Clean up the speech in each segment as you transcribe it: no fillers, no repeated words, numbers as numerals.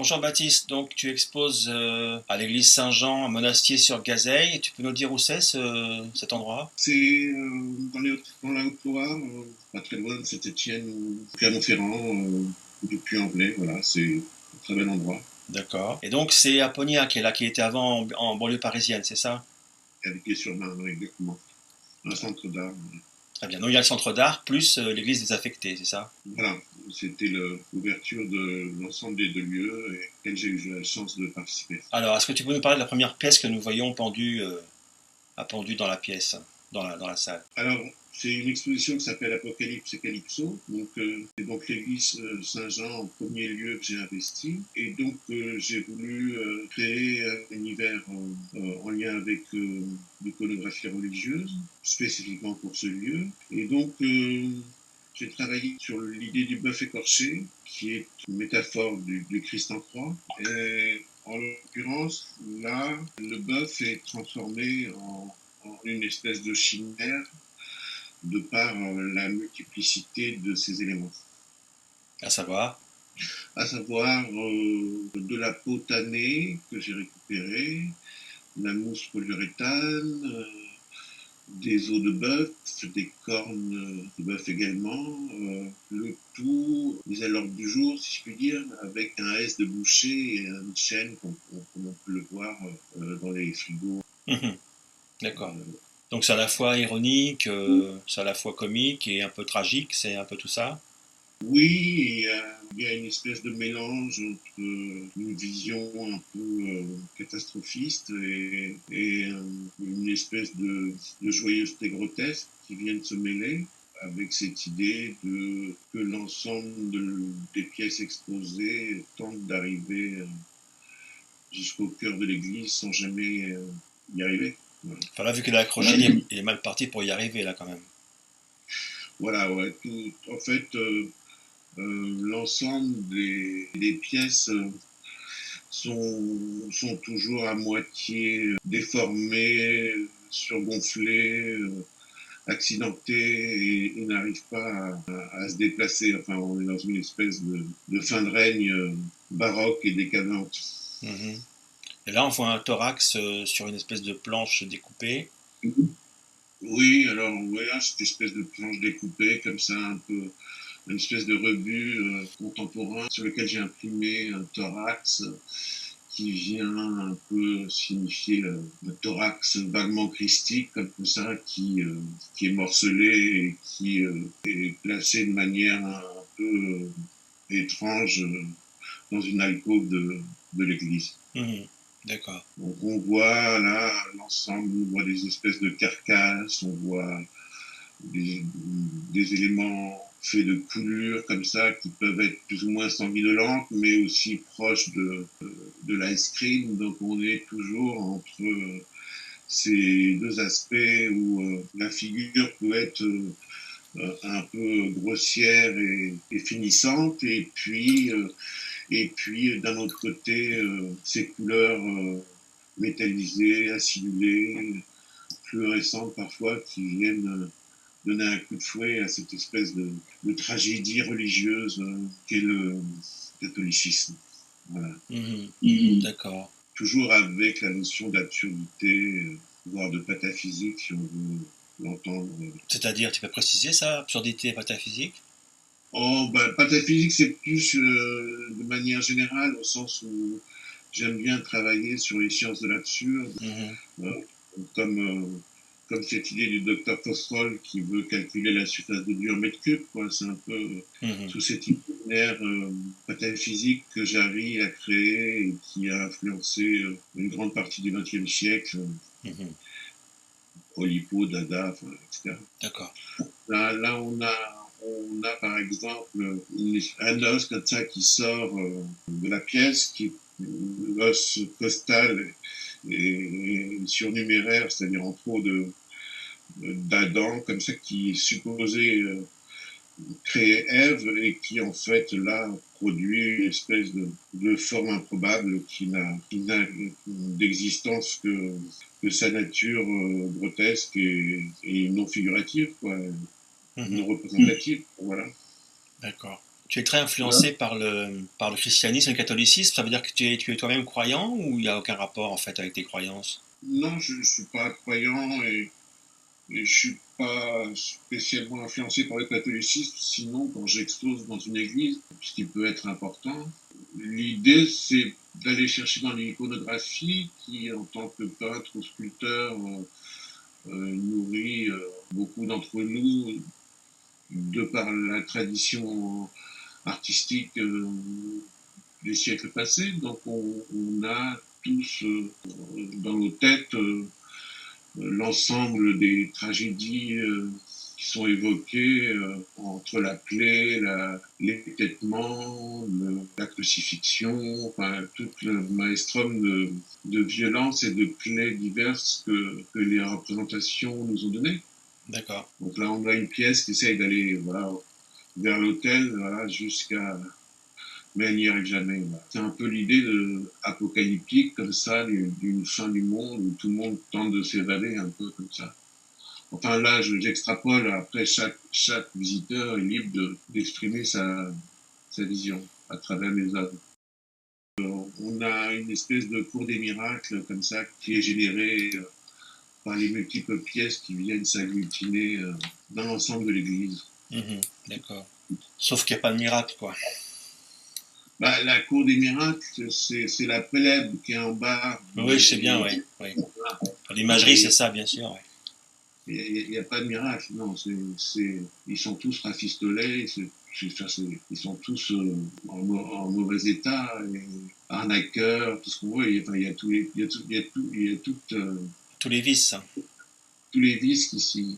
Bon Jean-Baptiste, donc tu exposes à l'église Saint-Jean à Monastier-sur-Gazeille. Tu peux nous dire où c'est cet endroit? C'est dans la Haute-Loire, pas très loin de Saint-Étienne ou Clermont-Ferrand, du Puy-en-Velay. Voilà, c'est un très bel endroit. D'accord. Et donc c'est à Pognac qui est là, qui était avant en banlieue parisienne, c'est ça? Avec Pied-sur-Marne, oui, exactement. Un centre d'art. Très bien. Donc il y a le centre d'art plus l'église désaffectée, c'est ça? Voilà, c'était l'ouverture de l'ensemble des deux lieux et auquel j'ai eu la chance de participer. Alors, est-ce que tu peux nous parler de la première pièce que nous voyons pendue dans la pièce, dans la salle? Alors, c'est une exposition qui s'appelle Apocalypse et Calypso. C'est donc l'église Saint-Jean en premier lieu que j'ai investi. Et donc, j'ai voulu créer un univers en lien avec l'iconographie religieuse, spécifiquement pour ce lieu. Et donc, j'ai travaillé sur l'idée du bœuf écorché, qui est une métaphore du Christ en croix. Et en l'occurrence, là, le bœuf est transformé en une espèce de chimère de par la multiplicité de ces éléments. À savoir? À savoir de la peau tannée que j'ai récupérée, la mousse polyuréthane, des os de bœuf, des cornes de bœuf également, le tout mis à l'ordre du jour, si je puis dire, avec un S de boucher et une chaîne comme on peut le voir dans les frigos. Mhm. D'accord. Euh, Donc c'est à la fois ironique, c'est à la fois comique et un peu tragique, c'est un peu tout ça? Oui, il y a une espèce de mélange entre une vision un peu catastrophiste et une espèce de joyeuseté grotesque qui viennent se mêler avec cette idée que l'ensemble des pièces exposées tentent d'arriver jusqu'au cœur de l'église sans jamais y arriver. Voilà. Enfin là, vu qu'il est accroché, il est mal parti pour y arriver là quand même. Voilà, ouais, en fait, l'ensemble des pièces sont toujours à moitié déformés, surgonflés, accidentés et n'arrivent pas à se déplacer. Enfin, on est dans une espèce de fin de règne baroque et décadente. Mhm. Et là, on voit un thorax sur une espèce de planche découpée. Oui, alors, ouais, cette espèce de planche découpée, comme ça, un peu, une espèce de rebut contemporain sur lequel j'ai imprimé un thorax qui vient un peu signifier le thorax vaguement christique, comme ça, qui est morcelé et qui est placé de manière un peu étrange dans une alcôve de l'église. Mhm. D'accord. Donc on voit là l'ensemble, on voit des espèces de carcasses, on voit des, des éléments faits de coulures comme ça qui peuvent être plus ou moins sanguinolentes, mais aussi proches de l'ice cream. Donc on est toujours entre ces deux aspects où la figure peut être un peu grossière et finissante, et puis d'un autre côté, ces couleurs métallisées, acidulées, fluorescentes parfois, qui viennent donner un coup de fouet à cette espèce de tragédie religieuse qu'est le catholicisme. Voilà. Mhm. D'accord. Toujours avec la notion d'absurdité, voire de pataphysique, si on veut l'entendre. C'est-à-dire, tu peux préciser ça, absurdité pataphysique? Oh, ben, pataphysique, c'est plus de manière générale, au sens où j'aime bien travailler sur les sciences de l'absurde, Mhm. euh, comme, comme cette idée du docteur Fosroll qui veut calculer la surface de Dieu en mètre cube, quoi. C'est un peu Mhm. tout cet imaginaire pataphysique que j'arrive à créer et qui a influencé une grande partie du XXe siècle, Mhm. Oulipo, Dada, enfin, etc. D'accord. Là on a par exemple un os comme ça qui sort de la pièce, qui l'os costal et surnuméraire, c'est-à-dire en trop d'Adam, comme ça, qui est supposé créer Ève et qui en fait là produit une espèce de forme improbable qui n'a d'existence que sa nature grotesque et non figurative, quoi, non Mhm. représentative. Voilà. D'accord. Tu es très Voilà. influencé par le christianisme et le catholicisme. Ça veut dire que tu es toi-même croyant ou il n'y a aucun rapport en fait avec tes croyances? Non, je ne suis pas croyant et je suis pas spécialement influencé par le catholicisme, sinon quand j'expose dans une église, ce qui peut être important, l'idée c'est d'aller chercher dans l'iconographie qui, en tant que peintre ou sculpteur, nourrit beaucoup d'entre nous de par la tradition artistique des siècles passés. Donc on a tous dans nos têtes l'ensemble des tragédies qui sont évoquées entre la plaie, l'étêtement, la crucifixion, enfin tout le maelstrom de violences et de plaies diverses que les représentations nous ont données. D'accord. Donc là, on a une pièce qui essaye d'aller voilà, vers l'autel voilà, jusqu'à mais elle n'y arrive jamais. Voilà. C'est un peu l'idée apocalyptique comme ça d'une fin du monde où tout le monde tente de s'évader un peu comme ça. Enfin là, j'extrapole. Après, chaque visiteur est libre d'exprimer sa vision à travers les œuvres. On a une espèce de cours des miracles comme ça qui est générée par les multiples pièces qui viennent s'agglutiner dans l'ensemble de l'église. Mhm, d'accord. Sauf qu'il n'y a pas de miracle, quoi. Bah, la cour des miracles, c'est la plèbe qui est en bas. Oui, je sais bien, oui. Oui. L'imagerie, c'est Et ça, bien sûr. Oui. il n'y a pas de miracle, non. Ils sont tous rafistolés, ils sont tous en mauvais état, et arnaqueurs, tout ce qu'on veut. Enfin, il y a tous les, il y a Tous les vices, hein. tous les vices qui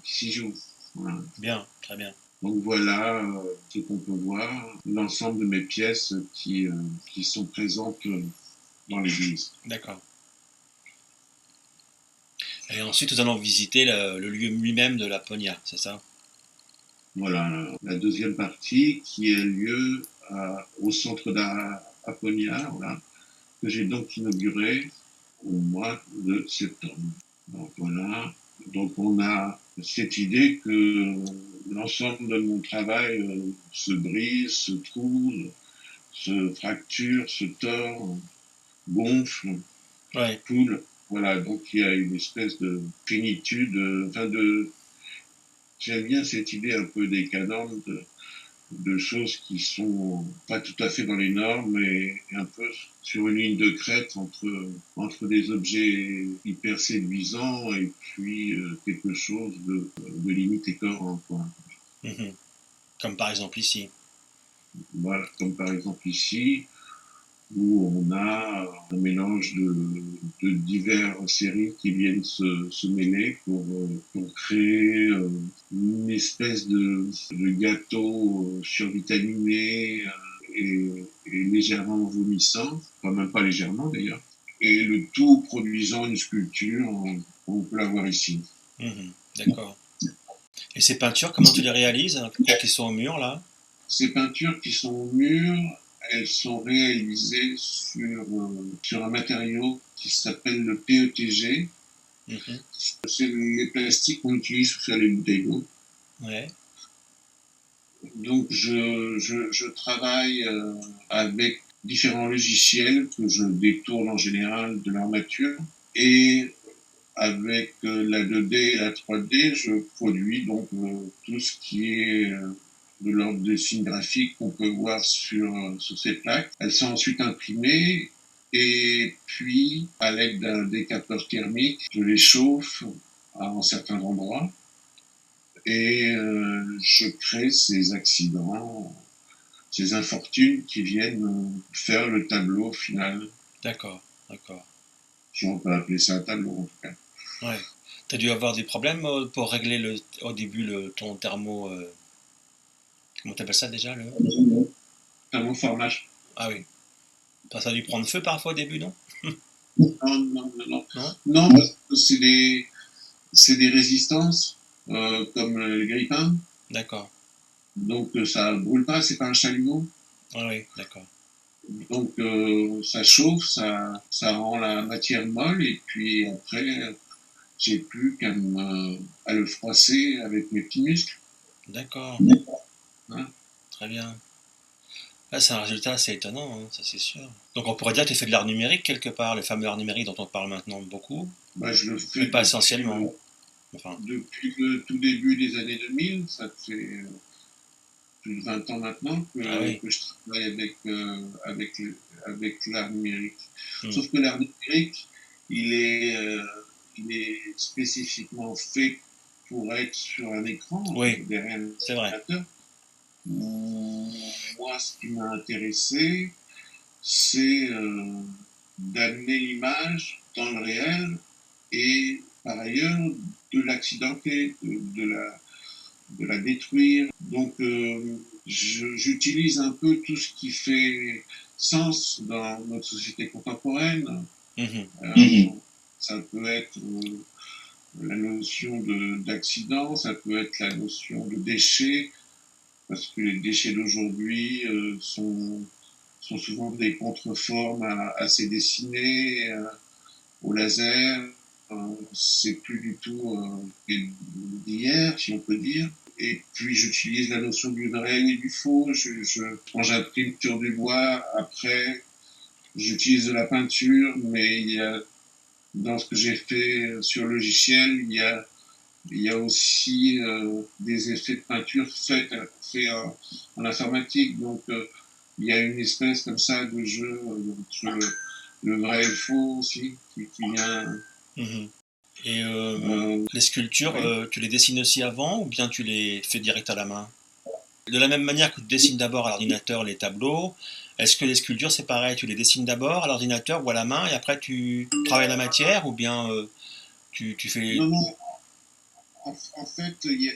s'y jouent. Voilà. Bien, très bien. Donc voilà ce qu'on peut voir, l'ensemble de mes pièces qui sont présentes dans l'église. D'accord. Et ensuite, nous allons visiter le lieu lui-même de la Ponia, c'est ça? Voilà la deuxième partie qui a lieu au centre d'art à Pognard, voilà, que j'ai donc inauguré au mois de septembre. Donc voilà, donc on a cette idée que l'ensemble de mon travail se brise, se trouve, se fracture, se tord, gonfle, Oui. coule. Voilà, donc il y a une espèce de finitude, enfin j'aime bien cette idée un peu décadente de choses qui sont pas tout à fait dans les normes, mais un peu sur une ligne de crête entre des objets hyper séduisants et puis quelque chose de limite écœurant, quoi. Mhm. Comme par exemple ici. Voilà, comme par exemple ici, où on a un mélange de diverses séries qui viennent se mêler pour créer une espèce de gâteau survitaminé et, et légèrement vomissant, enfin même pas légèrement d'ailleurs, et le tout produisant une sculpture, on peut la voir ici. Mhm. D'accord. Et ces peintures, comment tu les réalises, hein, qui sont au mur, là? Ces peintures qui sont au mur, elles sont réalisées sur un matériau qui s'appelle le PETG. Mhm. C'est les plastiques qu'on utilise pour faire les bouteilles d'eau. Ouais. Donc je travaille avec différents logiciels que je détourne en général de l'armature et avec la 2D et la 3D, je produis donc tout ce qui est de l'ordre des signes graphiques qu'on peut voir sur ces plaques. Elles sont ensuite imprimées et puis, à l'aide d'un décapeur thermique, je les chauffe en certains endroits et je crée ces accidents, ces infortunes qui viennent faire le tableau final, D'accord. D'accord. si on peut appeler ça un tableau en tout cas. Ouais. T'as dû avoir des problèmes pour régler au début ton thermo. Comment t'appelles ça déjà Tableau formage. Ah oui. Ça a dû prendre feu parfois au début, non? Non, non, non, non. Non? Non, parce que c'est des résistances, comme les grippins. D'accord. Donc ça brûle pas, c'est pas un chalumeau. Ah oui, d'accord. Donc ça chauffe, ça rend la matière molle et puis après j'ai plus à le froisser avec mes petits muscles. D'accord. Hein. Très bien. Ah, c'est un résultat assez étonnant, hein, ça c'est sûr. Donc on pourrait dire que tu fais de l'art numérique quelque part, le fameux art numérique dont on parle maintenant beaucoup, Bah, je le mais fais pas essentiellement. Enfin, depuis le tout début des années 2000, ça fait plus de 20 ans maintenant ah oui. que je travaille avec l'art numérique. Hmm. Sauf que l'art numérique, il est, euh, il est spécifiquement fait pour être sur un écran, Oui, derrière un c'est vrai. ordinateur. Moi, ce qui m'a intéressé, c'est d'amener l'image dans le réel et par ailleurs de l'accidenter, de la détruire. Donc j'utilise un peu tout ce qui fait sens dans notre société contemporaine. Mhm. Ça peut être la notion d'accident, ça peut être la notion de déchets, parce que les déchets d'aujourd'hui sont souvent des contreformes assez dessinées, au laser. C'est plus du tout d'hier, si on peut dire. Et puis j'utilise la notion du vrai et du faux. Quand j'imprime sur du bois, après j'utilise de la peinture, mais dans ce que j'ai fait sur logiciel, il y a aussi des effets de peinture faits en informatique. Donc il y a une espèce comme ça de jeu entre le vrai et le faux aussi qui vient. Mhm. Et Euh, les sculptures, oui. tu les dessines aussi avant ou bien tu les fais direct à la main? De la même manière que tu dessines d'abord à l'ordinateur les tableaux, est-ce que les sculptures c'est pareil, tu les dessines d'abord à l'ordinateur ou à la main et après tu travailles la matière ou bien tu fais... Non, non, en fait, il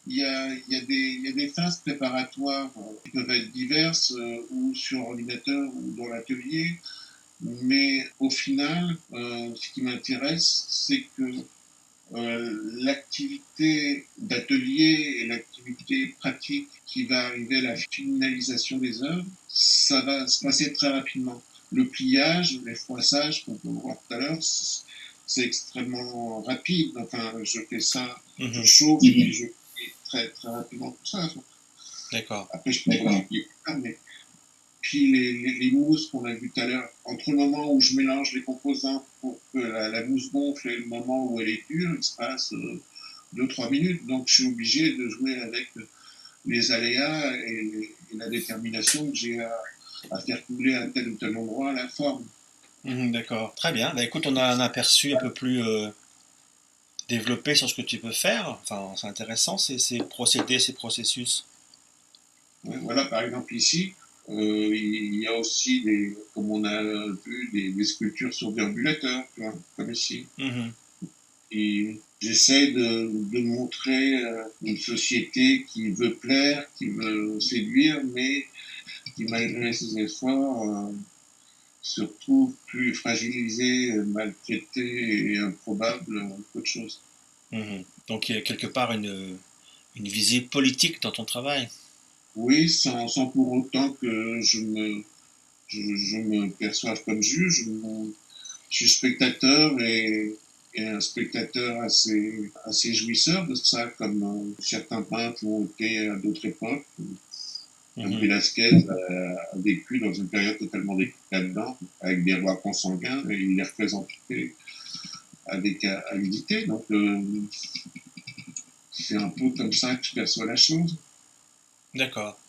y a des phases préparatoires qui peuvent être diverses, ou sur ordinateur ou dans l'atelier, mais au final, ce qui m'intéresse, c'est que l'activité d'atelier et l'activité pratique qui va arriver à la finalisation des œuvres, ça va se passer très rapidement. Le pliage, les froissages, qu'on peut voir tout à l'heure, c'est extrêmement rapide. Enfin, je fais ça, je Mhm. chauffe et je plie très, très rapidement tout ça. D'accord. Après, je peux voir plus tard, mais puis les mousses qu'on a vues tout à l'heure, entre le moment où je mélange les composants pour que la mousse gonfle et le moment où elle est dure, il se passe 2-3 minutes. Donc je suis obligé de jouer avec les aléas et la détermination que j'ai à faire couler à tel ou tel endroit la forme. Mhm, d'accord. Très bien. Bah, écoute, on a un aperçu un peu plus développé sur ce que tu peux faire. Enfin, c'est intéressant ces procédés, ces processus. Ouais, voilà, par exemple ici, il y a aussi comme on a vu, des sculptures sur déambulateurs, comme ici. Mhm. Et j'essaie de montrer une société qui veut plaire, qui veut séduire, mais qui, malgré ses efforts, se retrouve plus fragilisée, maltraitée et improbable qu'autre chose. Mhm. Donc il y a quelque part une visée politique dans ton travail. Oui, sans pour autant que je me perçoive comme juge. Je suis spectateur et un spectateur assez jouisseur de ça, comme certains peintres l'ont été à d'autres époques. Comme Mhm. Velázquez a vécu dans une période totalement décadente, avec des rois consanguins, et il les représentait avec avidité. Donc c'est un peu comme ça que je perçois la chose. D'accord.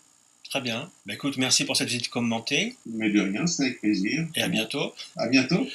Très bien. Bah, écoute, merci pour cette visite commentée Mais de rien, c'est avec plaisir. et à bientôt. À bientôt.